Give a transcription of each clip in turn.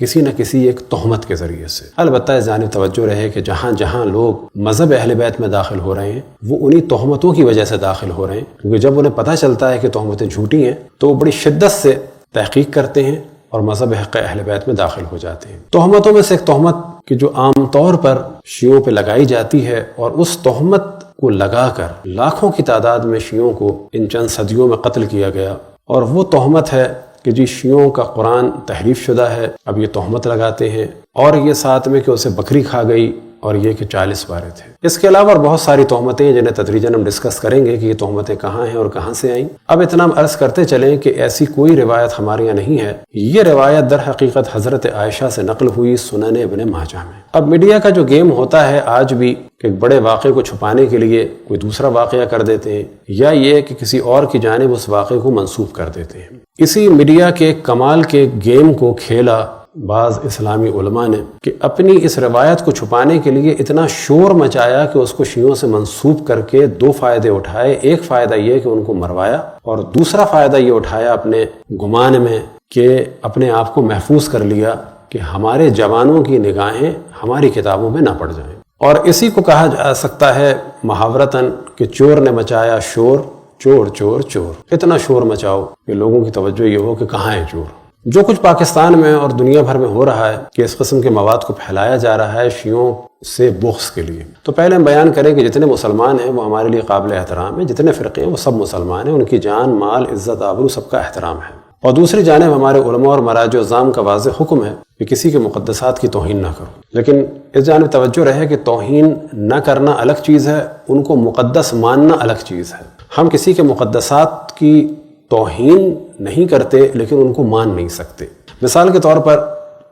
کسی نہ کسی ایک تہمت کے ذریعے سے۔ البتہ اس جانب توجہ رہے کہ جہاں جہاں لوگ مذہب اہل بیت میں داخل ہو رہے ہیں وہ انہی تہمتوں کی وجہ سے داخل ہو رہے ہیں، کیونکہ جب انہیں پتہ چلتا ہے کہ تہمتیں جھوٹی ہیں تو وہ بڑی شدت سے تحقیق کرتے ہیں اور مذہب حق اہل بیت میں داخل ہو جاتے ہیں۔ تہمتوں میں سے ایک تہمت کہ جو عام طور پر شیعوں پہ لگائی جاتی ہے، اور اس تہمت کو لگا کر لاکھوں کی تعداد میں شیعوں کو ان چند صدیوں میں قتل کیا گیا، اور وہ تہمت ہے کہ جی شیعوں کا قرآن تحریف شدہ ہے۔ اب یہ تہمت لگاتے ہیں، اور یہ ساتھ میں کہ اسے بکری کھا گئی، اور یہ کہ 40 بارے تھے۔ اس کے علاوہ بہت ساری تہمتیں جنہیں تدریجاً ہم ڈسکس کریں گے کہ یہ تہمتیں کہاں ہیں اور کہاں سے آئیں۔ اب اتنا ہم عرض کرتے چلیں کہ ایسی کوئی روایت ہمارے یہاں نہیں ہے، یہ روایت در حقیقت حضرت عائشہ سے نقل ہوئی سنن ابن ماجہ میں۔ اب میڈیا کا جو گیم ہوتا ہے آج بھی کہ ایک بڑے واقعے کو چھپانے کے لیے کوئی دوسرا واقعہ کر دیتے ہیں، یا یہ کہ کسی اور کی جانب اس واقعے کو منسوب کر دیتے ہیں۔ اسی میڈیا کے کمال کے گیم کو کھیلا بعض اسلامی علماء نے کہ اپنی اس روایت کو چھپانے کے لیے اتنا شور مچایا کہ اس کو شیعوں سے منسوب کر کے 2 فائدے اٹھائے۔ ایک فائدہ یہ کہ ان کو مروایا، اور دوسرا فائدہ یہ اٹھایا اپنے گمان میں کہ اپنے آپ کو محفوظ کر لیا کہ ہمارے جوانوں کی نگاہیں ہماری کتابوں میں نہ پڑ جائیں۔ اور اسی کو کہا جا سکتا ہے محاورتاً کہ چور نے مچایا شور، چور چور چور۔ اتنا شور مچاؤ کہ لوگوں کی توجہ یہ ہو کہ کہاں ہے چور۔ جو کچھ پاکستان میں اور دنیا بھر میں ہو رہا ہے کہ اس قسم کے مواد کو پھیلایا جا رہا ہے شیعوں سے بغض کے لیے، تو پہلے ہم بیان کریں کہ جتنے مسلمان ہیں وہ ہمارے لیے قابل احترام ہیں، جتنے فرقے ہیں وہ سب مسلمان ہیں، ان کی جان مال عزت آبرو سب کا احترام ہے۔ اور دوسری جانب ہمارے علماء اور مراجع الزام کا واضح حکم ہے کہ کسی کے مقدسات کی توہین نہ کرو، لیکن اس جانب توجہ رہے کہ توہین نہ کرنا الگ چیز ہے، ان کو مقدس ماننا الگ چیز ہے۔ ہم کسی کے مقدسات کی توہین نہیں کرتے لیکن ان کو مان نہیں سکتے۔ مثال کے طور پر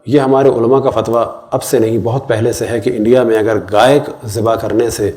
یہ ہمارے علماء کا فتویٰ اب سے نہیں بہت پہلے سے ہے کہ انڈیا میں اگر گائے ذبح کرنے سے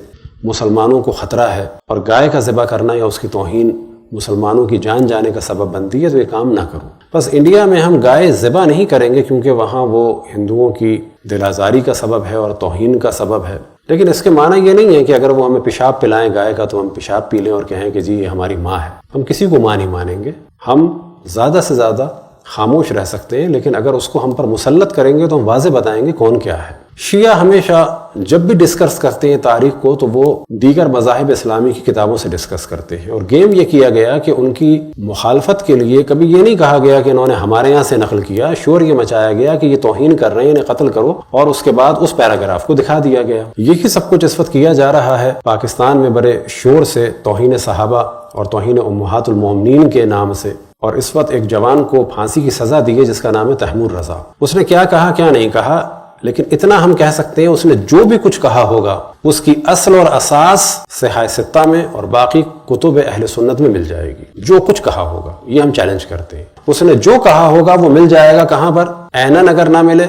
مسلمانوں کو خطرہ ہے، اور گائے کا ذبح کرنا یا اس کی توہین مسلمانوں کی جان جانے کا سبب بنتی ہے، تو یہ کام نہ کرو۔ بس انڈیا میں ہم گائے ذبح نہیں کریں گے کیونکہ وہاں وہ ہندوؤں کی دل آزاری کا سبب ہے اور توہین کا سبب ہے، لیکن اس کے معنی یہ نہیں ہے کہ اگر وہ ہمیں پیشاب پلائیں گائے کا تو ہم پیشاب پی لیں اور کہیں کہ جی یہ ہماری ماں ہے۔ ہم کسی کو ماں نہیں مانیں گے، ہم زیادہ سے زیادہ خاموش رہ سکتے ہیں، لیکن اگر اس کو ہم پر مسلط کریں گے تو ہم واضح بتائیں گے کون کیا ہے۔ شیعہ ہمیشہ جب بھی ڈسکس کرتے ہیں تاریخ کو تو وہ دیگر مذاہب اسلامی کی کتابوں سے ڈسکس کرتے ہیں، اور گیم یہ کیا گیا کہ ان کی مخالفت کے لیے کبھی یہ نہیں کہا گیا کہ انہوں نے ہمارے یہاں سے نقل کیا، شور یہ مچایا گیا کہ یہ توہین کر رہے ہیں انہیں قتل کرو، اور اس کے بعد اس پیراگراف کو دکھا دیا گیا۔ یہی سب کچھ اس وقت کیا جا رہا ہے پاکستان میں بڑے شور سے، توہین صحابہ اور توہین امہات المومنین کے نام سے۔ اور اس وقت ایک جوان کو پھانسی کی سزا دی ہے جس کا نام ہے تیمور رضا۔ اس نے کیا کہا کیا نہیں کہا، لیکن اتنا ہم کہہ سکتے ہیں اس نے جو بھی کچھ کہا ہوگا اس کی اصل اور اساس صحیح ستہ میں اور باقی کتب اہل سنت میں مل جائے گی۔ جو کچھ کہا ہوگا یہ ہم چیلنج کرتے ہیں، اس نے جو کہا ہوگا وہ مل جائے گا۔ کہاں پر؟ عیناً اگر نہ ملے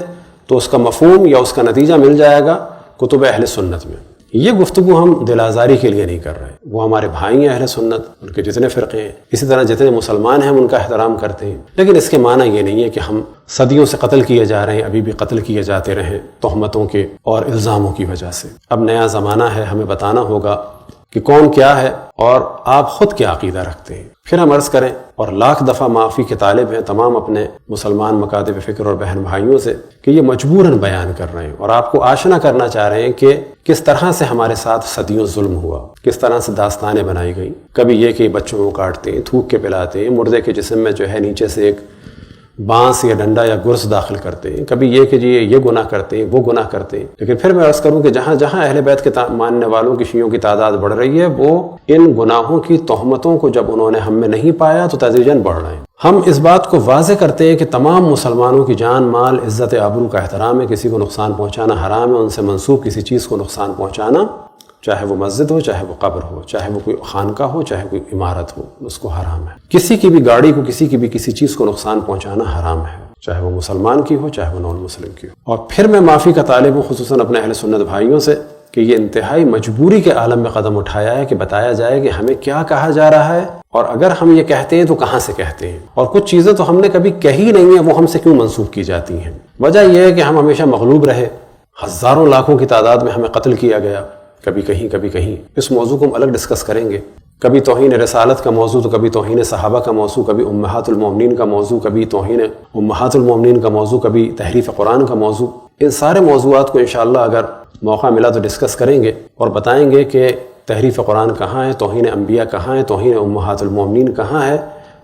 تو اس کا مفہوم یا اس کا نتیجہ مل جائے گا کتب اہل سنت میں۔ یہ گفتگو ہم دل آزاری کے لیے نہیں کر رہے، وہ ہمارے بھائی ہیں اہل سنت، ان کے جتنے فرقے ہیں، اسی طرح جتنے مسلمان ہیں ہم ان کا احترام کرتے ہیں، لیکن اس کے معنی یہ نہیں ہے کہ ہم صدیوں سے قتل کیے جا رہے ہیں، ابھی بھی قتل کیے جاتے رہیں تہمتوں کے اور الزاموں کی وجہ سے۔ اب نیا زمانہ ہے، ہمیں بتانا ہوگا کہ کون کیا ہے اور آپ خود کیا عقیدہ رکھتے ہیں۔ پھر ہم عرض کریں اور لاکھ دفعہ معافی کے طالب ہیں تمام اپنے مسلمان مکاتب فکر اور بہن بھائیوں سے کہ یہ مجبوراً بیان کر رہے ہیں اور آپ کو آشنا کرنا چاہ رہے ہیں کہ کس طرح سے ہمارے ساتھ صدیوں ظلم ہوا، کس طرح سے داستانیں بنائی گئیں۔ کبھی یہ کہ بچوں کو کاٹتے ہیں، تھوک کے پلاتے ہیں، مردے کے جسم میں جو ہے نیچے سے ایک بانس یا ڈنڈا یا گرز داخل کرتے ہیں، کبھی یہ کہ جی یہ گناہ کرتے ہیں، وہ گناہ کرتے ہیں۔ لیکن پھر میں عرض کروں کہ جہاں جہاں اہل بیت کے ماننے والوں کی شیعوں کی تعداد بڑھ رہی ہے، وہ ان گناہوں کی تہمتوں کو جب انہوں نے ہم میں نہیں پایا تو تدریجاً بڑھ رہے ہیں۔ ہم اس بات کو واضح کرتے ہیں کہ تمام مسلمانوں کی جان مال عزت آبرو کا احترام ہے، کسی کو نقصان پہنچانا حرام ہے، ان سے منسوب کسی چیز کو نقصان پہنچانا، چاہے وہ مسجد ہو، چاہے وہ قبر ہو، چاہے وہ کوئی خانقاہ ہو، چاہے کوئی عمارت ہو، اس کو حرام ہے۔ کسی کی بھی گاڑی کو، کسی کی بھی کسی چیز کو نقصان پہنچانا حرام ہے، چاہے وہ مسلمان کی ہو، چاہے وہ نان مسلم کی ہو۔ اور پھر میں معافی کا طالب ہوں خصوصاً اپنے اہل سنت بھائیوں سے کہ یہ انتہائی مجبوری کے عالم میں قدم اٹھایا ہے کہ بتایا جائے کہ ہمیں کیا کہا جا رہا ہے، اور اگر ہم یہ کہتے ہیں تو کہاں سے کہتے ہیں، اور کچھ چیزیں تو ہم نے کبھی کہی نہیں ہیں، وہ ہم سے کیوں منسوخ کی جاتی ہیں۔ وجہ یہ ہے کہ ہم ہمیشہ مغلوب رہے، ہزاروں لاکھوں کی تعداد میں ہمیں قتل کیا گیا، کبھی کہیں کبھی کہیں۔ اس موضوع کو ہم الگ ڈسکس کریں گے کبھی توہین رسالت کا موضوع تو کبھی توہین صحابہ کا موضوع، کبھی امہات المومنین کا موضوع، کبھی توہین امہات المومنین کا موضوع، کبھی تحریف قرآن کا موضوع۔ ان سارے موضوعات کو انشاءاللہ اگر موقع ملا تو ڈسکس کریں گے اور بتائیں گے کہ تحریف قرآن کہاں ہے، توہین انبیاء کہاں ہے، توہین امہات المومنین کہاں ہے،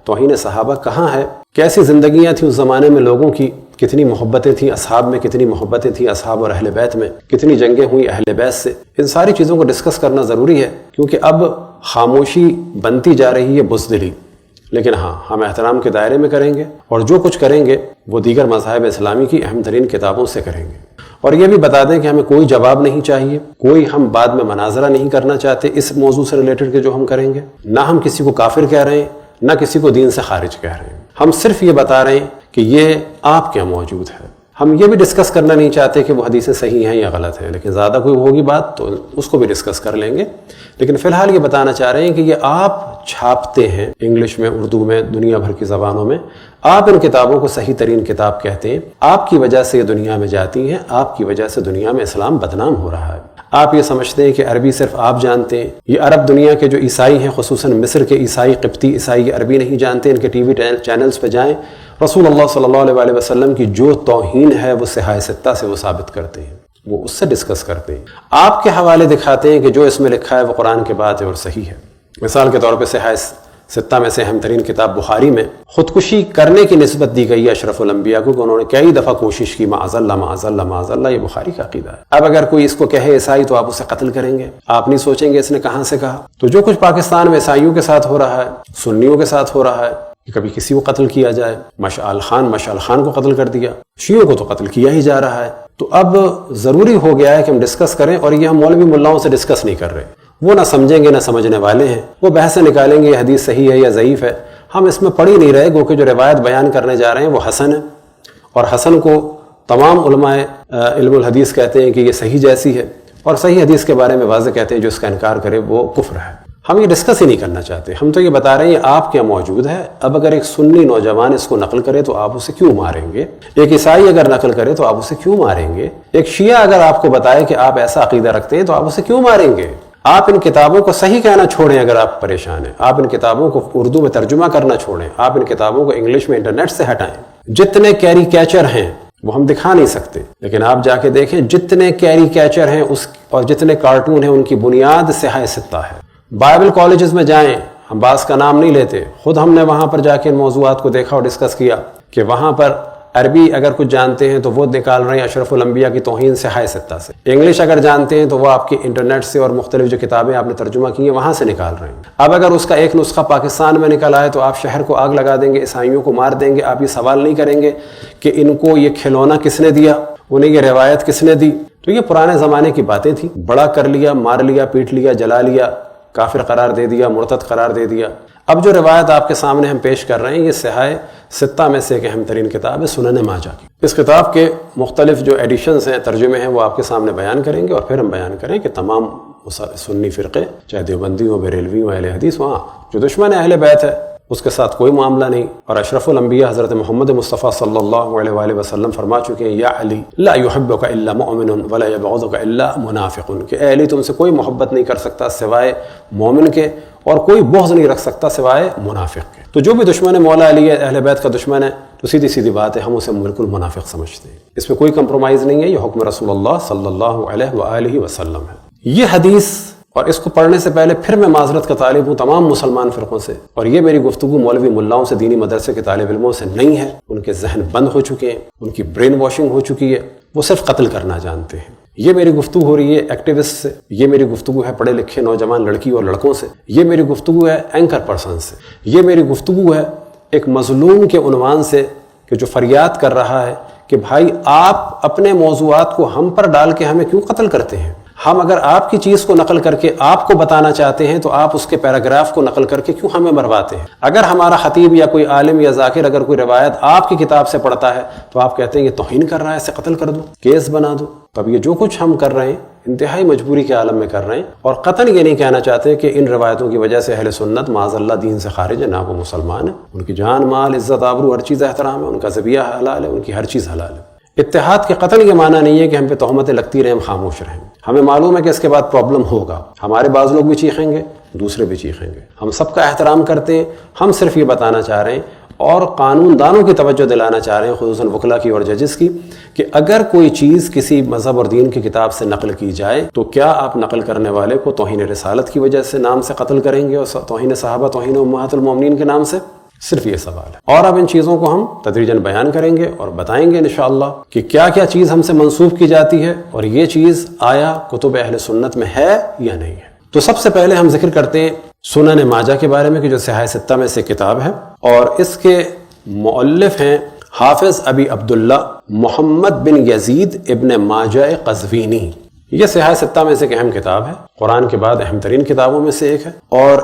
توہین صحابہ کہاں ہے، کیسی زندگیاں تھیں اس زمانے میں لوگوں کی، کتنی محبتیں تھیں اصحاب میں، کتنی محبتیں تھیں اصحاب اور اہل بیت میں، کتنی جنگیں ہوئیں اہل بیت سے۔ ان ساری چیزوں کو ڈسکس کرنا ضروری ہے، کیونکہ اب خاموشی بنتی جا رہی ہے بزدلی۔ لیکن ہاں، ہم احترام کے دائرے میں کریں گے، اور جو کچھ کریں گے وہ دیگر مذاہب اسلامی کی اہم ترین کتابوں سے کریں گے۔ اور یہ بھی بتا دیں کہ ہمیں کوئی جواب نہیں چاہیے، کوئی ہم بعد میں مناظرہ نہیں کرنا چاہتے اس موضوع سے ریلیٹڈ کہ جو ہم کریں گے، نہ ہم کسی کو کافر کہہ رہے ہیں، نہ کسی کو دین سے خارج کہہ رہے ہیں۔ ہم صرف یہ بتا رہے ہیں کہ یہ آپ کیا موجود ہے۔ ہم یہ بھی ڈسکس کرنا نہیں چاہتے کہ وہ حدیثیں صحیح ہیں یا غلط ہیں، لیکن زیادہ کوئی ہوگی بات تو اس کو بھی ڈسکس کر لیں گے۔ لیکن فی الحال یہ بتانا چاہ رہے ہیں کہ یہ آپ چھاپتے ہیں انگلش میں، اردو میں، دنیا بھر کی زبانوں میں، آپ ان کتابوں کو صحیح ترین کتاب کہتے ہیں، آپ کی وجہ سے یہ دنیا میں جاتی ہیں، آپ کی وجہ سے دنیا میں اسلام بدنام ہو رہا ہے۔ آپ یہ سمجھتے ہیں کہ عربی صرف آپ جانتے ہیں، یہ عرب دنیا کے جو عیسائی ہیں، خصوصاً مصر کے عیسائی، قبطی عیسائی، یہ عربی نہیں جانتے۔ ان کے ٹی وی چینلز پہ جائیں، رسول اللہ صلی اللہ علیہ وسلم کی جو توہین ہے وہ صحاح ستہ سے وہ ثابت کرتے ہیں، وہ اس سے ڈسکس کرتے ہیں۔ آپ کے حوالے دکھاتے ہیں کہ جو اس میں لکھا ہے وہ قرآن کے بات ہے اور صحیح ہے۔ مثال کے طور پہ صحاح ستہ میں سے اہم ترین کتاب بخاری میں خودکشی کرنے کی نسبت دی گئی ہے اشرف الانبیاء کو، کہ انہوں نے کئی دفعہ کوشش کی، معاذ اللہ معاذ اللہ معاذ اللہ۔ یہ بخاری کا عقیدہ ہے۔ اب اگر کوئی اس کو کہے عیسائی تو آپ اسے قتل کریں گے، آپ نہیں سوچیں گے اس نے کہاں سے کہا۔ تو جو کچھ پاکستان میں عیسائیوں کے ساتھ ہو رہا ہے، سنیوں کے ساتھ ہو رہا ہے، کہ کبھی کسی کو قتل کیا جائے، مشعل خان کو قتل کر دیا، شیعوں کو تو قتل کیا ہی جا رہا ہے۔ تو اب ضروری ہو گیا ہے کہ ہم ڈسکس کریں، اور یہ ہم مولوی ملاؤں سے ڈسکس نہیں کر رہے، وہ نہ سمجھیں گے نہ سمجھنے والے ہیں، وہ بحثیں نکالیں گے یہ حدیث صحیح ہے یا ضعیف ہے، ہم اس میں پڑھ ہی نہیں رہے، گو کہ جو روایت بیان کرنے جا رہے ہیں وہ حسن ہے، اور حسن کو تمام علماء علم الحدیث کہتے ہیں کہ یہ صحیح جیسی ہے، اور صحیح حدیث کے بارے میں واضح کہتے ہیں جو اس کا انکار کرے وہ کفر ہے۔ ہم یہ ڈسکس ہی نہیں کرنا چاہتے، ہم تو یہ بتا رہے ہیں یہ آپ کیا موجود ہے۔ اب اگر ایک سنی نوجوان اس کو نقل کرے تو آپ اسے کیوں ماریں گے؟ ایک عیسائی اگر نقل کرے تو آپ اسے کیوں ماریں گے؟ ایک شیعہ اگر آپ کو بتائے کہ آپ ایسا عقیدہ رکھتے ہیں تو آپ اسے کیوں ماریں گے؟ آپ ان کتابوں کو صحیح کہنا چھوڑیں اگر آپ پریشان ہیں، آپ ان کتابوں کو اردو میں ترجمہ کرنا چھوڑیں، آپ ان کتابوں کو انگلش میں انٹرنیٹ سے ہٹائیں۔ جتنے کیری کیچر ہیں وہ ہم دکھا نہیں سکتے، لیکن آپ جا کے دیکھیں جتنے کیری کیچر ہیں اور جتنے کارٹون ہیں ان کی بنیاد صحاح ستہ ہے۔ بائبل کالجز میں جائیں، ہم بعض کا نام نہیں لیتے، خود ہم نے وہاں پر جا کے ان موضوعات کو دیکھا اور ڈسکس کیا کہ وہاں پر عربی اگر کچھ جانتے ہیں تو وہ نکال رہے ہیں اشرف الانبیاء کی توہین صحاح ستہ سے، انگلش اگر جانتے ہیں تو وہ آپ کی انٹرنیٹ سے اور مختلف جو کتابیں آپ نے ترجمہ کی ہیں وہاں سے نکال رہے ہیں۔ اب اگر اس کا ایک نسخہ پاکستان میں نکل آئے تو آپ شہر کو آگ لگا دیں گے، عیسائیوں کو مار دیں گے، آپ یہ سوال نہیں کریں گے کہ ان کو یہ کھلونا کس نے دیا، انہیں یہ روایت کس نے دی۔ تو یہ پرانے زمانے کی باتیں تھیں، بڑا کر لیا، مار لیا، پیٹ لیا، جلا لیا، کافر قرار دے دیا، مرتد قرار دے دیا۔ اب جو روایت آپ کے سامنے ہم پیش کر رہے ہیں یہ صحاح ستہ میں سے ایک اہم ترین کتاب ہے، سنن ماجہ کی۔ اس کتاب کے مختلف جو ایڈیشنز ہیں، ترجمے ہیں، وہ آپ کے سامنے بیان کریں گے، اور پھر ہم بیان کریں کہ تمام سنی فرقے، چاہے دیوبندی ہوں، بریلوی ہوں، اہل حدیث، وہاں جو دشمن اہل بیت ہے اس کے ساتھ کوئی معاملہ نہیں۔ اور اشرف الانبیاء حضرت محمد مصطفیٰ صلی اللہ علیہ وآلہ وسلم فرما چکے ہیں، یا علی لا يحبک الا مؤمن ولا يبغضک الا منافق، کہ اے علی تم سے کوئی محبت نہیں کر سکتا سوائے مومن کے، اور کوئی بغض نہیں رکھ سکتا سوائے منافق کے۔ تو جو بھی دشمن مولا علی ہے، اہل بیت کا دشمن ہے، تو سیدھی سیدھی بات ہے ہم اسے بالکل منافق سمجھتے ہیں، اس میں کوئی کمپرومائز نہیں ہے، یہ حکم رسول اللہ صلی اللہ علیہ وآلہ وسلم ہے۔ یہ حدیث، اور اس کو پڑھنے سے پہلے پھر میں معذرت کا طالب ہوں تمام مسلمان فرقوں سے، اور یہ میری گفتگو مولوی ملاؤں سے، دینی مدرسے کے طالب علموں سے نہیں ہے، ان کے ذہن بند ہو چکے ہیں، ان کی برین واشنگ ہو چکی ہے، وہ صرف قتل کرنا جانتے ہیں۔ یہ میری گفتگو ہو رہی ہے ایکٹیوسٹ سے، یہ میری گفتگو ہے پڑھے لکھے نوجوان لڑکی اور لڑکوں سے، یہ میری گفتگو ہے اینکر پرسن سے، یہ میری گفتگو ہے ایک مظلوم کے عنوان سے کہ جو فریاد کر رہا ہے کہ بھائی آپ اپنے موضوعات کو ہم پر ڈال کے ہمیں کیوں قتل کرتے ہیں؟ ہم اگر آپ کی چیز کو نقل کر کے آپ کو بتانا چاہتے ہیں تو آپ اس کے پیراگراف کو نقل کر کے کیوں ہمیں مرواتے ہیں؟ اگر ہمارا خطیب یا کوئی عالم یا ذاکر اگر کوئی روایت آپ کی کتاب سے پڑھتا ہے تو آپ کہتے ہیں یہ توہین کر رہا ہے، اسے قتل کر دو، کیس بنا دو۔ تب یہ جو کچھ ہم کر رہے ہیں انتہائی مجبوری کے عالم میں کر رہے ہیں، اور قطعاً یہ نہیں کہنا چاہتے کہ ان روایتوں کی وجہ سے اہل سنت معاذ اللہ دین سے خارج ہے، نہ وہ مسلمان ہیں، ان کی جان مال عزت آبرو ہر چیز احترام ہے، ان کا ذبیحہ حلال ہے، ان کی ہر چیز حلال ہے۔ اتحاد کے قتل یہ معنی نہیں ہے کہ ہم پہ تہمتیں لگتی رہیں، ہم خاموش رہیں۔ ہمیں معلوم ہے کہ اس کے بعد پرابلم ہوگا، ہمارے بعض لوگ بھی چیخیں گے، دوسرے بھی چیخیں گے. ہم سب کا احترام کرتے ہیں. ہم صرف یہ بتانا چاہ رہے ہیں اور قانون دانوں کی توجہ دلانا چاہ رہے ہیں، خصوصاً وکلا کی اور ججز کی، کہ اگر کوئی چیز کسی مذہب اور دین کی کتاب سے نقل کی جائے تو کیا آپ نقل کرنے والے کو توہین رسالت کی وجہ سے نام سے قتل کریں گے اور توہین صحابہ، توہین امہات المومنین کے نام سے؟ صرف یہ سوال ہے. اور اب ان چیزوں کو ہم تدریجاً بیان کریں گے اور بتائیں گے انشاءاللہ کہ کیا کیا چیز ہم سے منسوب کی جاتی ہے اور یہ چیز آیا کتب اہل سنت میں ہے یا نہیں ہے. تو سب سے پہلے ہم ذکر کرتے ہیں سنن ماجہ کے بارے میں، کہ جو صحاح ستہ میں سے کتاب ہے اور اس کے مؤلف ہیں حافظ ابی عبداللہ محمد بن یزید ابن ماجہ قزوینی. یہ صحاح ستہ میں سے ایک اہم کتاب ہے، قرآن کے بعد اہم ترین کتابوں میں سے ایک ہے. اور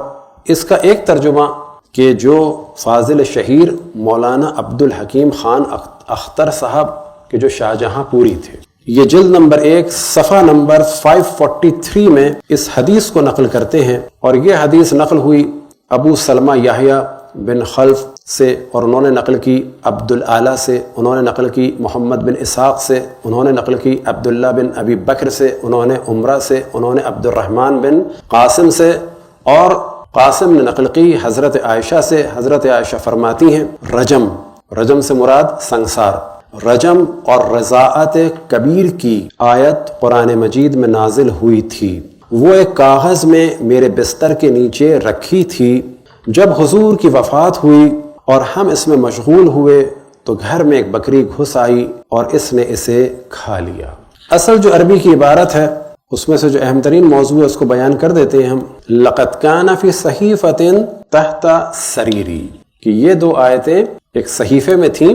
اس کا ایک ترجمہ کہ جو فاضل شہیر مولانا عبد الحکیم خان اختر صاحب کے جو شاہجہاں پوری تھے، یہ جلد نمبر 1 صفحہ نمبر 543 میں اس حدیث کو نقل کرتے ہیں. اور یہ حدیث نقل ہوئی ابو سلمہ یحییٰ بن خلف سے، اور انہوں نے نقل کی عبد الاعلیٰ سے، انہوں نے نقل کی محمد بن اسحاق سے، انہوں نے نقل کی عبداللہ بن ابی بکر سے، انہوں نے عمرہ سے، انہوں نے عبد الرحمن بن قاسم سے، اور قاسم نے نقل کی حضرت عائشہ سے. حضرت عائشہ فرماتی ہیں رجم سے مراد سنگسار، رجم اور رضاعت کبیر کی آیت قرآن مجید میں نازل ہوئی تھی. وہ ایک کاغذ میں میرے بستر کے نیچے رکھی تھی. جب حضور کی وفات ہوئی اور ہم اس میں مشغول ہوئے تو گھر میں ایک بکری گھس آئی اور اس نے اسے کھا لیا. اصل جو عربی کی عبارت ہے اس میں سے جو اہم ترین موضوع ہے اس کو بیان کر دیتے ہیں ہم. لقد کان فی صحیفۃ تحت سریری، کہ یہ 2 آیتیں ایک صحیفے میں تھیں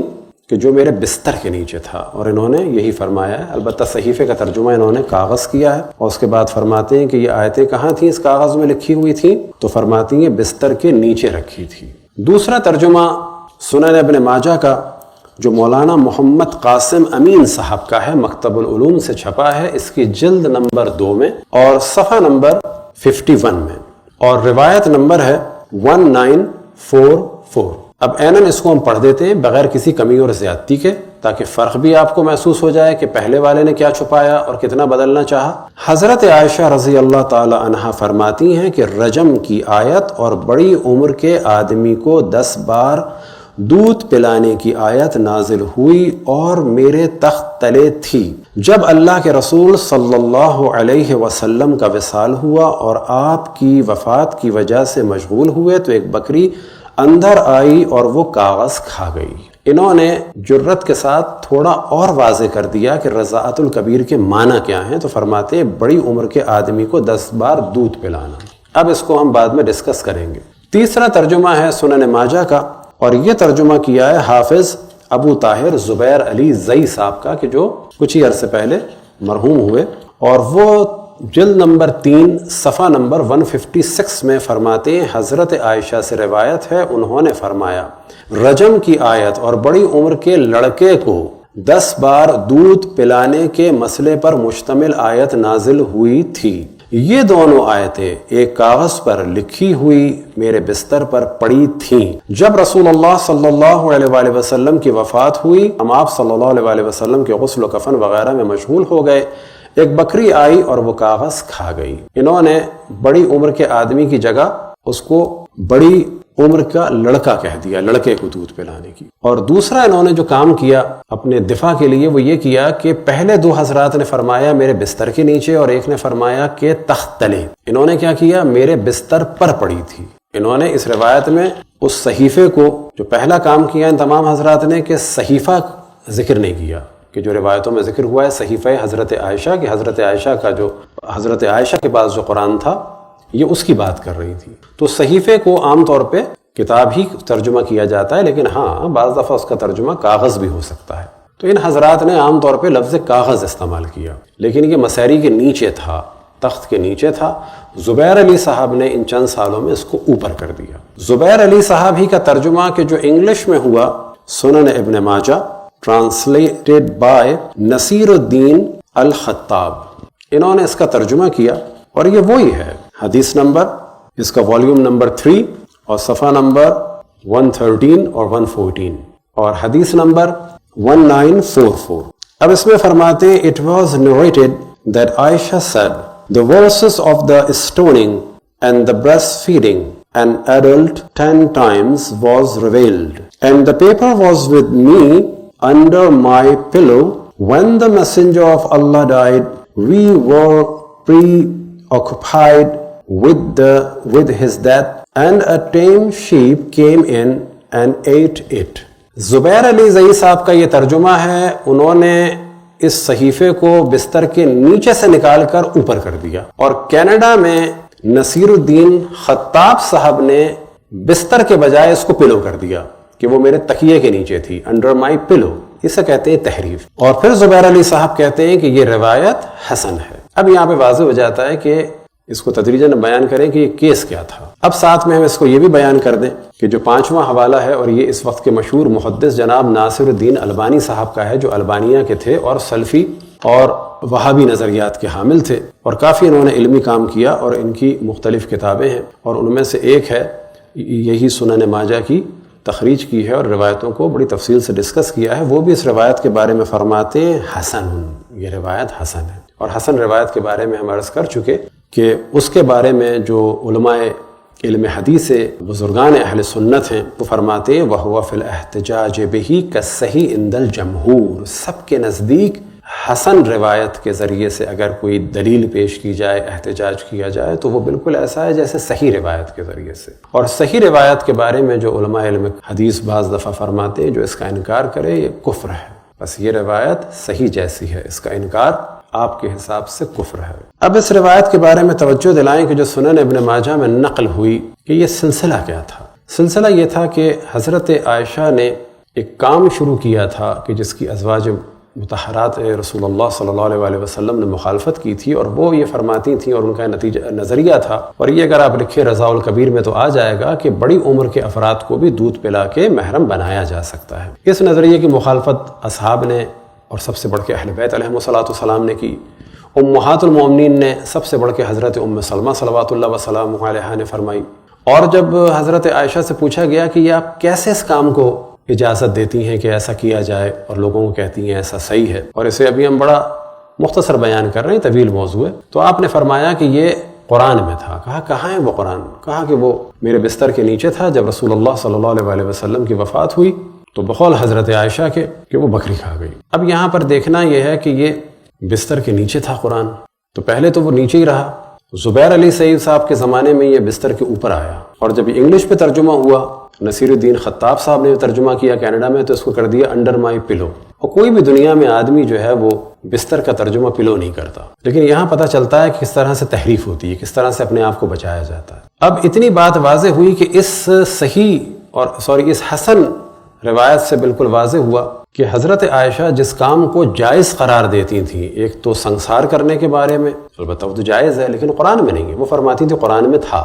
کہ جو میرے بستر کے نیچے تھا. اور انہوں نے یہی فرمایا ہے، البتہ صحیفے کا ترجمہ انہوں نے کاغذ کیا ہے. اور اس کے بعد فرماتے ہیں کہ یہ آیتیں کہاں تھیں اس کاغذ میں لکھی ہوئی تھیں، تو فرماتی ہیں بستر کے نیچے رکھی تھی. دوسرا ترجمہ سنن ابن ماجہ کا جو مولانا محمد قاسم امین صاحب کا ہے، مکتب العلوم سے چھپا ہے، اس کی جلد نمبر 2 میں اور صفحہ نمبر 51 میں، اور روایت نمبر ہے 1944. اب اینن اس کو ہم پڑھ دیتے ہیں بغیر کسی کمی اور زیادتی کے، تاکہ فرق بھی آپ کو محسوس ہو جائے کہ پہلے والے نے کیا چھپایا اور کتنا بدلنا چاہا. حضرت عائشہ رضی اللہ تعالی عنہا فرماتی ہیں کہ رجم کی آیت اور بڑی عمر کے آدمی کو 10 بار دودھ پلانے کی آیت نازل ہوئی اور میرے تخت تلے تھی. جب اللہ کے رسول صلی اللہ علیہ وسلم کا وصال ہوا اور آپ کی وفات کی وجہ سے مشغول ہوئے تو ایک بکری اندر آئی اور وہ کاغذ کھا گئی. انہوں نے جرت کے ساتھ تھوڑا اور واضح کر دیا کہ رضاعت الکبیر کے معنی کیا ہیں، تو فرماتے ہیں بڑی عمر کے آدمی کو 10 بار دودھ پلانا. اب اس کو ہم بعد میں ڈسکس کریں گے. تیسرا ترجمہ ہے سنن ماجہ کا، اور یہ ترجمہ کیا ہے حافظ ابو طاہر زبیر علی زئی صاحب کا، کہ جو کچھ ہی عرصے پہلے مرحوم ہوئے. اور وہ جلد نمبر 3 صفحہ نمبر 156 میں فرماتے ہیں حضرت عائشہ سے روایت ہے، انہوں نے فرمایا رجم کی آیت اور بڑی عمر کے لڑکے کو 10 بار دودھ پلانے کے مسئلے پر مشتمل آیت نازل ہوئی تھی. یہ دونوں آیتیں ایک کاغذ پر لکھی ہوئی میرے بستر پر پڑی تھیں. جب رسول اللہ صلی اللہ علیہ وآلہ وسلم کی وفات ہوئی، ہم آپ صلی اللہ علیہ وآلہ وسلم کے غسل و کفن وغیرہ میں مشغول ہو گئے. ایک بکری آئی اور وہ کاغذ کھا گئی. انہوں نے بڑی عمر کے آدمی کی جگہ اس کو بڑی عمر کا لڑکا کہہ دیا، لڑکے کو دودھ پلانے کی. اور دوسرا انہوں نے جو کام کیا اپنے دفاع کے لیے وہ یہ کیا کہ پہلے 2 حضرات نے فرمایا میرے بستر کے نیچے اور ایک نے فرمایا کہ تخت تلے. انہوں نے کیا کیا؟ میرے بستر پر پڑی تھی. انہوں نے اس روایت میں اس صحیفے کو جو پہلا کام کیا ان تمام حضرات نے کہ صحیفہ ذکر نہیں کیا، کہ جو روایتوں میں ذکر ہوا ہے صحیفہ حضرت عائشہ، کہ حضرت عائشہ کا جو حضرت عائشہ کے پاس جو قرآن تھا یہ اس کی بات کر رہی تھی. تو صحیفے کو عام طور پہ کتاب ہی ترجمہ کیا جاتا ہے، لیکن ہاں بعض دفعہ اس کا ترجمہ کاغذ بھی ہو سکتا ہے. تو ان حضرات نے عام طور پہ لفظ کاغذ استعمال کیا، لیکن یہ مسیری کے نیچے تھا، تخت کے نیچے تھا. زبیر علی صاحب نے ان چند سالوں میں اس کو اوپر کر دیا. زبیر علی صاحب ہی کا ترجمہ کہ جو انگلش میں ہوا سنن ابن ماجہ ٹرانسلیٹڈ بائی نصیر الدین الخطاب، انہوں نے اس کا ترجمہ کیا اور یہ وہی ہے. حدیث نمبر اس کا والیوم نمبر 3 اور صفحہ نمبر 113 اور 114 اور حدیث نمبر 1944. اب اس میں فرماتے ہیں It was narrated that Aisha said, The verses of the stoning and the breastfeeding an adult 10 times was revealed. And the paper was with me under my pillow. When the messenger of Allah died, we were preoccupied with his death, and a tame sheep came in and ate it. زبیر علی زئی صاحب کا یہ ترجمہ ہے. انہوں نے اس صحیفے کو بستر کے نیچے سے نکال کر اوپر کر دیا، اور کینیڈا میں نصیر الدین خطاب صاحب نے بستر کے بجائے اس کو پلو کر دیا کہ وہ میرے تکیے کے نیچے تھی، انڈر مائی پلو. اسے کہتے ہیں تحریف. اور پھر زبیر علی صاحب کہتے ہیں کہ یہ روایت حسن ہے. اب یہاں پہ واضح ہو جاتا ہے کہ اس کو تدریجاً بیان کریں کہ یہ کیس کیا تھا. اب ساتھ میں ہم اس کو یہ بھی بیان کر دیں کہ جو 5واں حوالہ ہے، اور یہ اس وقت کے مشہور محدث جناب ناصر الدین البانی صاحب کا ہے، جو البانیہ کے تھے اور سلفی اور وہابی نظریات کے حامل تھے، اور کافی انہوں نے علمی کام کیا، اور ان کی مختلف کتابیں ہیں، اور ان میں سے ایک ہے یہی سنن ماجہ کی تخریج کی ہے، اور روایتوں کو بڑی تفصیل سے ڈسکس کیا ہے. وہ بھی اس روایت کے بارے میں فرماتے ہیں حسن، یہ روایت حسن ہے. اور حسن روایت کے بارے میں ہم عرض کر چکے کہ اس کے بارے میں جو علماء علم حدیث بزرگان اہل سنت ہیں وہ فرماتے ہیں وَهُوَ فِي الْاحْتِجَاجِ بِهِ كَالصَّحِيحِ عِنْدَ الْجَمْهُورِ. سب کے نزدیک حسن روایت کے ذریعے سے اگر کوئی دلیل پیش کی جائے، احتجاج کیا جائے، تو وہ بالکل ایسا ہے جیسے صحیح روایت کے ذریعے سے. اور صحیح روایت کے بارے میں جو علماء علم حدیث بعض دفعہ فرماتے ہیں جو اس کا انکار کرے یہ کفر ہے. بس یہ روایت صحیح جیسی ہے، اس کا انکار آپ کے حساب سے کفر ہے. اب اس روایت کے بارے میں توجہ دلائیں کہ جو سنن ابن ماجہ میں نقل ہوئی کہ یہ سلسلہ کیا تھا. سلسلہ یہ تھا کہ حضرت عائشہ نے ایک کام شروع کیا تھا کہ جس کی ازواج مطہرات رسول اللہ صلی اللہ علیہ وسلم نے مخالفت کی تھی، اور وہ یہ فرماتی تھیں، اور ان کا نظریہ تھا، اور یہ اگر آپ لکھیں رضاء الکبیر میں تو آ جائے گا کہ بڑی عمر کے افراد کو بھی دودھ پلا کے محرم بنایا جا سکتا ہے. اس نظریے کی مخالفت اصحاب نے اور سب سے بڑھ کے اہل بیت علیہم الصلوۃ نے کی. امہات المومنین نے سب سے بڑھ کے حضرت ام سلمہ صلوات اللہ وسلامہ علیہا نے فرمائی. اور جب حضرت عائشہ سے پوچھا گیا کہ یہ آپ کیسے اس کام کو اجازت دیتی ہیں کہ ایسا کیا جائے، اور لوگوں کو کہتی ہیں ایسا صحیح ہے، اور اسے ابھی ہم بڑا مختصر بیان کر رہے ہیں، طویل موضوع ہے، تو آپ نے فرمایا کہ یہ قرآن میں تھا. کہا کہاں ہے وہ قرآن؟ کہا کہ وہ میرے بستر کے نیچے تھا جب رسول اللہ صلی اللہ علیہ وسلم کی وفات ہوئی، تو بقول حضرت عائشہ کے کہ وہ بکری کھا گئی. اب یہاں پر دیکھنا یہ ہے کہ یہ بستر کے نیچے تھا قرآن، تو پہلے تو وہ نیچے ہی رہا. زبیر علی سعید صاحب کے زمانے میں یہ بستر کے اوپر آیا، اور جب یہ انگلش پہ ترجمہ ہوا، نصیر الدین خطاب صاحب نے ترجمہ کیا کینیڈا میں، تو اس کو کر دیا انڈر مائی پلو. اور کوئی بھی دنیا میں آدمی جو ہے وہ بستر کا ترجمہ پلو نہیں کرتا. لیکن یہاں پتہ چلتا ہے کہ کس طرح سے تحریف ہوتی ہے، کس طرح سے اپنے آپ کو بچایا جاتا ہے. اب اتنی بات واضح ہوئی کہ اس حسن روایت سے بالکل واضح ہوا کہ حضرت عائشہ جس کام کو جائز قرار دیتی تھیں، ایک تو سنسار کرنے کے بارے میں، البتہ وہ تو جائز ہے لیکن قرآن میں نہیں ہے، وہ فرماتی تھی قرآن میں تھا،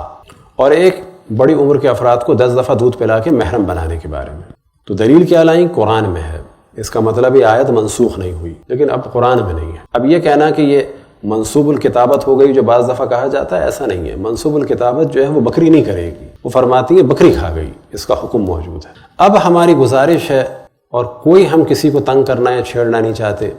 اور ایک بڑی عمر کے افراد کو 10 دفعہ دودھ پلا کے محرم بنانے کے بارے میں. تو دلیل کیا لائیں؟ قرآن میں ہے. اس کا مطلب یہ آیت منسوخ نہیں ہوئی، لیکن اب قرآن میں نہیں ہے. اب یہ کہنا کہ یہ منصوب الکتابت ہو گئی جو بعض دفعہ کہا جاتا ہے، ایسا نہیں ہے. منصوب الکتابت جو ہے وہ بکری نہیں کرے گی، وہ فرماتی ہے بکری کھا گئی، اس کا حکم موجود ہے. اب ہماری گزارش ہے، اور کوئی ہم کسی کو تنگ کرنا یا چھیڑنا نہیں چاہتے،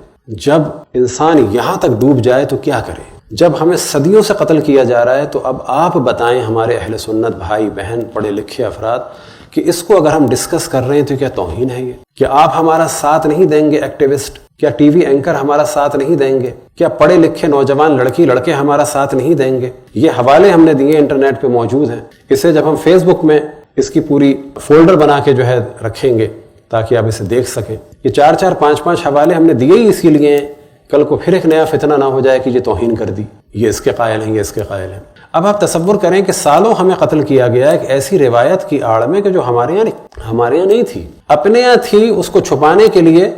جب انسان یہاں تک ڈوب جائے تو کیا کرے؟ جب ہمیں صدیوں سے قتل کیا جا رہا ہے، تو اب آپ بتائیں ہمارے اہل سنت بھائی بہن پڑھے لکھے افراد کہ اس کو اگر ہم ڈسکس کر رہے ہیں تو کیا توہین ہے یہ؟ کیا آپ ہمارا ساتھ نہیں دیں گے ایکٹیوسٹ؟ کیا ٹی وی اینکر ہمارا ساتھ نہیں دیں گے؟ کیا پڑھے لکھے نوجوان لڑکے ہمارا ساتھ نہیں دیں گے؟ یہ حوالے ہم نے دیے، انٹرنیٹ پہ موجود ہیں. اسے جب ہم فیس بک میں اس کی پوری فولڈر بنا کے جو ہے رکھیں گے تاکہ آپ اسے دیکھ سکیں. یہ 4 5 حوالے ہم نے دیے ہی اسی لیے ہیں، کل کو پھر ایک نیا فتنہ نہ ہو جائے کہ یہ توہین کر دی، یہ اس کے قائل ہیں، یہ اس کے قائل ہیں. اب آپ تصور کریں کہ سالوں ہمیں قتل کیا گیا ایک ایسی روایت کی آڑ میں کہ جو ہمارے یہاں نہیں تھی، اپنے یہاں تھی. اس کو چھپانے کے لیے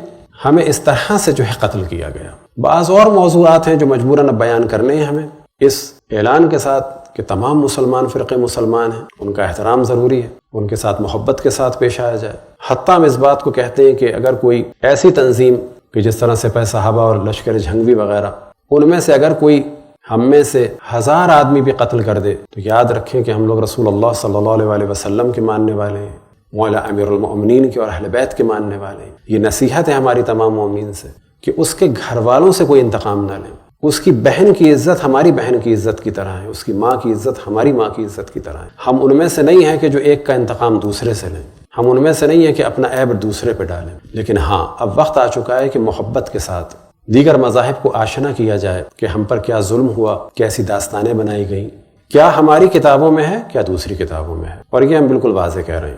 ہمیں اس طرح سے جو ہے قتل کیا گیا. بعض اور موضوعات ہیں جو مجبوراً اب بیان کرنے ہیں ہمیں، اس اعلان کے ساتھ کہ تمام مسلمان فرقے مسلمان ہیں، ان کا احترام ضروری ہے، ان کے ساتھ محبت کے ساتھ پیش آیا جائے. حتیٰ ہم اس بات کو کہتے ہیں کہ اگر کوئی ایسی تنظیم کہ جس طرح سپہ صحابہ اور لشکر جھنگوی وغیرہ، ان میں سے اگر کوئی ہم میں سے 1000 آدمی بھی قتل کر دے تو یاد رکھیں کہ ہم لوگ رسول اللہ صلی اللہ علیہ وسلم کے ماننے والے ہیں، مولا امیر المؤمنین کے اور اہل بیت کے ماننے والے ہیں. یہ نصیحت ہے ہماری تمام مومنین سے کہ اس کے گھر والوں سے کوئی انتقام نہ لیں. اس کی بہن کی عزت ہماری بہن کی عزت کی طرح ہے، اس کی ماں کی عزت ہماری ماں کی عزت کی طرح ہے۔ ہم ان میں سے نہیں ہیں کہ جو ایک کا انتقام دوسرے سے لیں، ہم ان میں سے نہیں ہیں کہ اپنا عیب دوسرے پہ ڈالیں، لیکن ہاں اب وقت آ چکا ہے کہ محبت کے ساتھ دیگر مذاہب کو آشنا کیا جائے کہ ہم پر کیا ظلم ہوا، کیسی داستانیں بنائی گئیں، کیا ہماری کتابوں میں ہے، کیا دوسری کتابوں میں ہے۔ اور یہ ہم بالکل واضح کہہ رہے ہیں،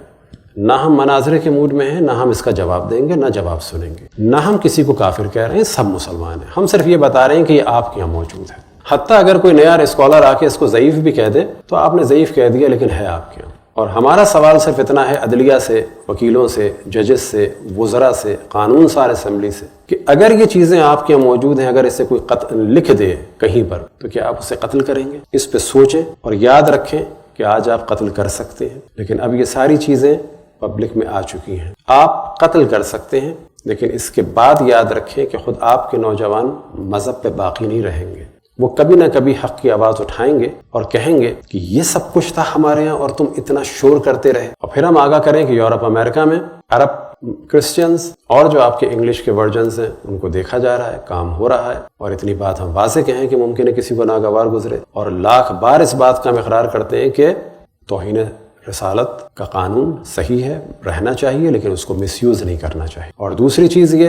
نہ ہم مناظرے کے موڈ میں ہیں، نہ ہم اس کا جواب دیں گے، نہ جواب سنیں گے، نہ ہم کسی کو کافر کہہ رہے ہیں، سب مسلمان ہیں۔ ہم صرف یہ بتا رہے ہیں کہ یہ آپ کے یہاں موجود ہے۔ حتیٰ اگر کوئی نیا اسکالر آ کے اس کو ضعیف بھی کہہ دے تو آپ نے ضعیف کہہ دیا، لیکن ہے آپ کے یہاں۔ اور ہمارا سوال صرف اتنا ہے عدلیہ سے، وکیلوں سے، ججز سے، وزراء سے، قانون سار اسمبلی سے، کہ اگر یہ چیزیں آپ کے یہاں موجود ہیں، اگر اسے کوئی لکھ دے کہیں پر تو کیا آپ اسے قتل کریں گے؟ اس پہ سوچیں اور یاد رکھیں کہ آج آپ قتل کر سکتے ہیں، لیکن اب یہ ساری چیزیں پبلک میں آ چکی ہیں۔ آپ قتل کر سکتے ہیں، لیکن اس کے بعد یاد رکھیں کہ خود آپ کے نوجوان مذہب پہ باقی نہیں رہیں گے، وہ کبھی نہ کبھی حق کی آواز اٹھائیں گے اور کہیں گے کہ یہ سب کچھ تھا ہمارے یہاں اور تم اتنا شور کرتے رہے۔ اور پھر ہم آگاہ کریں کہ یورپ امریکہ میں عرب کرسچنز اور جو آپ کے انگلش کے ورژنز ہیں ان کو دیکھا جا رہا ہے، کام ہو رہا ہے۔ اور اتنی بات ہم واضح کہیں کہ ممکن ہے کسی کو ناگوار گزرے، اور لاکھ بار اس بات کا ہم اقرار کرتے ہیں کہ توہین رسالت کا قانون صحیح ہے، رہنا چاہیے، لیکن اس کو مس یوز نہیں کرنا چاہیے۔ اور دوسری چیز یہ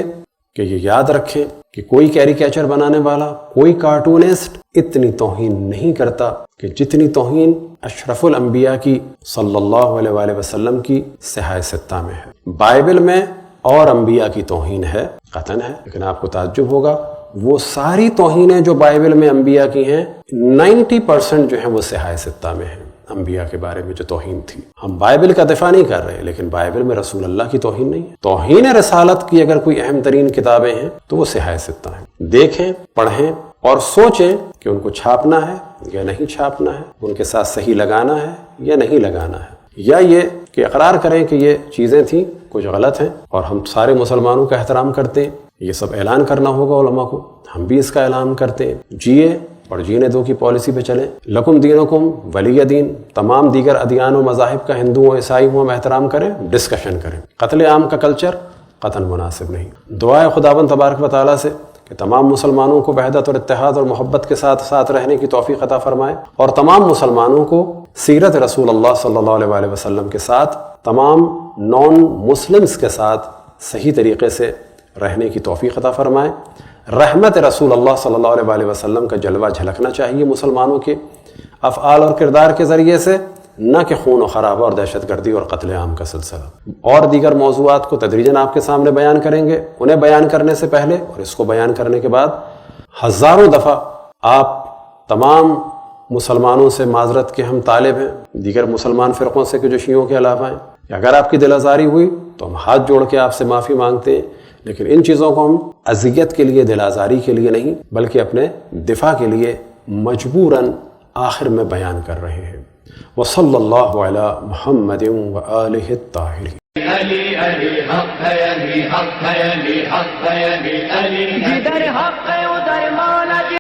کہ یہ یاد رکھیں کہ کوئی کیریکیچر بنانے والا، کوئی کارٹونسٹ اتنی توہین نہیں کرتا کہ جتنی توہین اشرف الانبیاء کی صلی اللہ علیہ وآلہ وسلم کی صحائے ستہ میں ہے۔ بائبل میں اور انبیاء کی توہین ہے، قطعاً ہے، لیکن آپ کو تعجب ہوگا وہ ساری توہینیں جو بائبل میں انبیاء کی ہیں 90% جو ہیں وہ صحائے ستہ میں ہیں۔ انبیاء کے بارے میں جو توہین تھی، ہم بائبل کا دفاع نہیں کر رہے، لیکن بائبل میں رسول اللہ کی توہین نہیں ہے۔ توہین رسالت کی اگر کوئی اہم ترین کتابیں ہیں تو وہ صحائے ستہ ہیں۔ دیکھیں، پڑھیں اور سوچیں کہ ان کو چھاپنا ہے یا نہیں چھاپنا ہے، ان کے ساتھ صحیح لگانا ہے یا نہیں لگانا ہے، یا یہ کہ اقرار کریں کہ یہ چیزیں تھیں، کچھ غلط ہیں اور ہم سارے مسلمانوں کا احترام کرتے ہیں۔ یہ سب اعلان کرنا ہوگا علماء کو، ہم بھی اس کا اعلان کرتے ہیں۔ جیے اور جینے دو کی پالیسی پہ چلیں۔ لکم دینکم ولی دین، تمام دیگر ادیان و مذاہب کا ہندو ہوں عیسائی ہوں ہم احترام کریں، ڈسکشن کریں۔ قتل عام کا کلچر قطعاً مناسب نہیں۔ دعائے خداوند تبارک و تعالیٰ سے کہ تمام مسلمانوں کو وحدت اور اتحاد اور محبت کے ساتھ ساتھ رہنے کی توفیق عطا فرمائے، اور تمام مسلمانوں کو سیرت رسول اللہ صلی اللہ علیہ وآلہ وسلم کے ساتھ، تمام نان مسلمز کے ساتھ صحیح طریقے سے رہنے کی توفیق عطا فرمائے۔ رحمت رسول اللہ صلی اللہ علیہ وآلہ وسلم کا جلوہ جھلکنا چاہیے مسلمانوں کے افعال اور کردار کے ذریعے سے، نہ کہ خون و خرابہ اور دہشت گردی اور قتل عام کا سلسلہ۔ اور دیگر موضوعات کو تدریجاً آپ کے سامنے بیان کریں گے۔ انہیں بیان کرنے سے پہلے اور اس کو بیان کرنے کے بعد ہزاروں دفعہ آپ تمام مسلمانوں سے معذرت کے ہم طالب ہیں، دیگر مسلمان فرقوں سے کہ جو شیعوں کے علاوہ ہیں، کہ اگر آپ کی دل آزاری ہوئی تو ہم ہاتھ جوڑ کے آپ سے معافی مانگتے ہیں، لیکن ان چیزوں کو ہم اذیت کے لیے، دل آزاری کے لیے نہیں، بلکہ اپنے دفاع کے لیے مجبوراً آخر میں بیان کر رہے ہیں۔ وصلی اللہ علی محمد وآلہ الطاہرین۔ علی علی حق ہے، علی حق ہے، علی حق ہے، علی علی جدھر حق ہے ادھر مولا